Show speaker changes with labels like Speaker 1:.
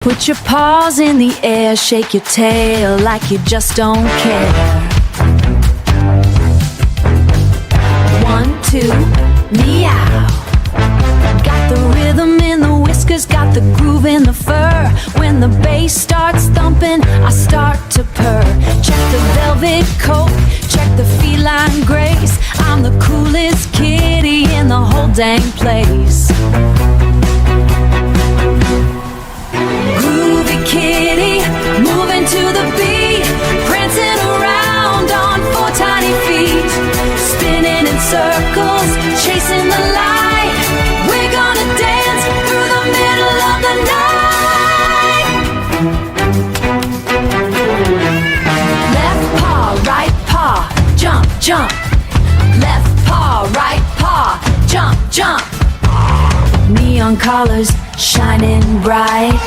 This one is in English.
Speaker 1: Put your paws in the air, shake your tail like you just don't care. 1, 2, meow. Got the rhythm in the whiskers, got the groove in the fur. When the bass starts thumping, I start to purr. Check the velvet coat, check the feline grace. I'm the coolest kitty in the whole dang place. Groovy kitty, moving to the beat, prancing around on 4 tiny feet, spinning in circles, chasing the light. We're gonna dance through the middle of the night. Left paw, right paw, jump, jump. Left paw, right paw, jump, jump. Neon colors shining bright.